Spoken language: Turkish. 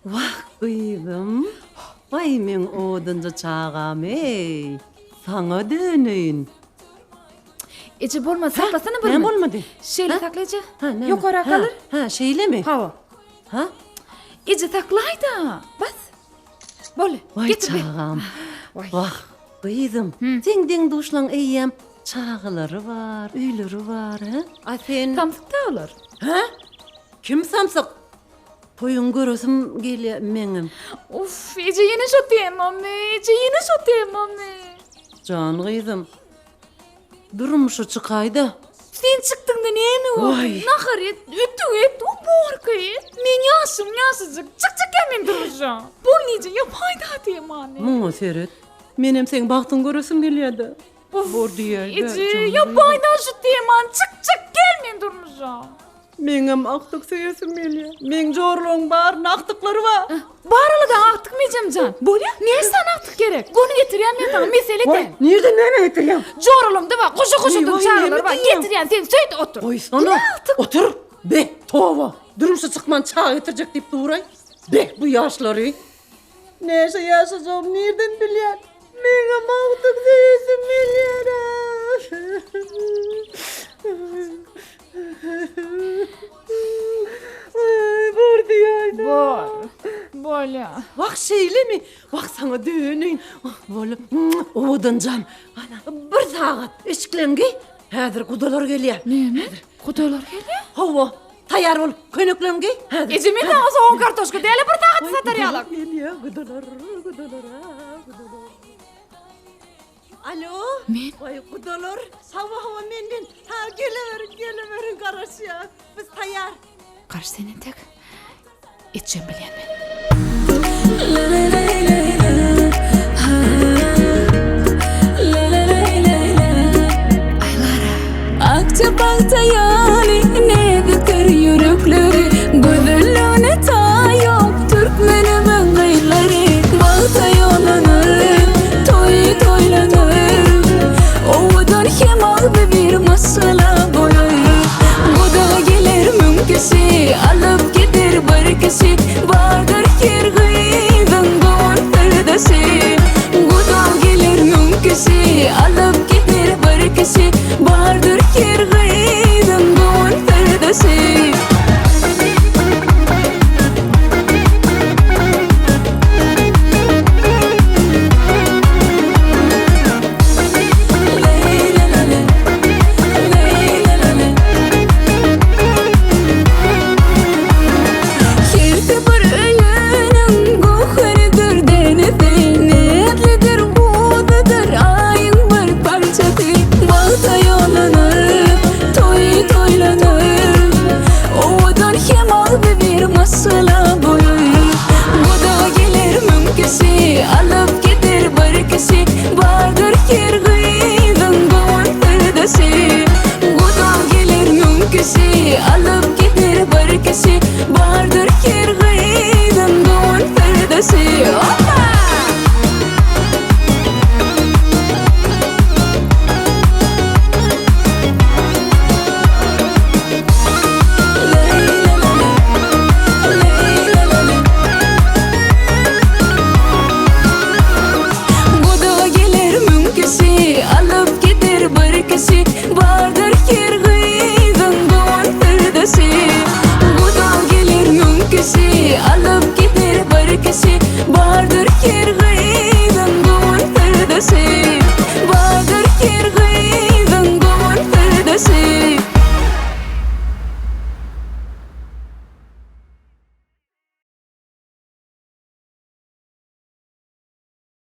Vah kıydım. Vay men odunca çağam ey. Sana döneyim. İçi bolma saklasana Ne bunu. olmadı? Şeyle Ha? saklayıcı. Ne? Yukarı kalır. Ha şeyle mi? Hava. Ha? İçi saklayda. Bas. Böyle. Vay Getir bir. çağam. Vay. Vah kıydım. Sen duşlan eyyem. Çağıları var, üyleri var. Ha? Ay sen... Tamsık da olur. Ha? Kim samsak? Toyun görüsüm geliyor menim. Uf, iyice yeni şu diyemem mi? İyice yeni şu diyemem mi? Can kıydım. Durmuşu çıkaydı. Sen çıktın da niye mi oldu? Vay. Nakar et, ütü et, o borka et. Men yaşım yaşıcık, çık gelmem duracağım. Bol iyice yapayda diyemem. Mumu seyret. Menem sen baktın görüsüm geliyordu. Uf, Bor diye. iyice yapayda şu diyemem, çık gelmem duracağım. Menem aktık seyesim geliyor. Men jorluğun bar, naktıkları var. Bağırılı da aktıkmayacağım can. Böyle? Niye sana aktık gerek? Bunu getiriyen ne tamam mesele de. Nereden nereye getireyim? Jorulum da var, koşu Vay, dur vay, çağırır ne var. diyeyim? Getiriyen sen söyle otur. Oy sana. Otur. Be tova. Durmuşu çıkman çağ getirecek deyip duray. Be bu yaşları. Neyse yaşayacağım nereden bilyen? Menem aktık seyesim geliyor. Ay, bor diyeydi. Böyle. Bak şeyle mi? Bak sana dönün. Böyle oğudun can. Ana, bir saat eşiklengi. Hazır kudalar geliyor. Ne mi? Kudalar geliyor. Hava. Tayar ol. Könüklengi. Hazır. Ece men de olsa 10 kartoşka değil bir tahat satar yalak. Geliyor. Kudalar. Alo. Men? Vay kudalar. Hava mendin. Ha geliverin karışıya. Biz tayar. Karşı senin tek. İçeceğim bilen ben. Akça bakta yani ne bükür yürekleri Gözüllüğüne ta yok Türkmenimin gıyları Bakta yollanır toylanır Oğudan himal bir masala boyayır Guda gelir mümküsü alıp gider barkısı Vardır kirgıydın doğun perdesi Guda gelir mümküsü alıp gider barkısı Vardır kirgıydın doğun perdesi Masala boyayır Guda gelir mümküsü alıp gider barkısı Vardır kirgıydın doğun perdesi Guda gelir mümküsü alıp gider barkısı Vardır kirgıydın doğun perdesi Hoppa! Vardır kirgıydın doğun perdesi Guda gelir mümküsü alıp gider barkısı Vardır kirgıydın doğun perdesi Vardır kirgıydın doğun perdesi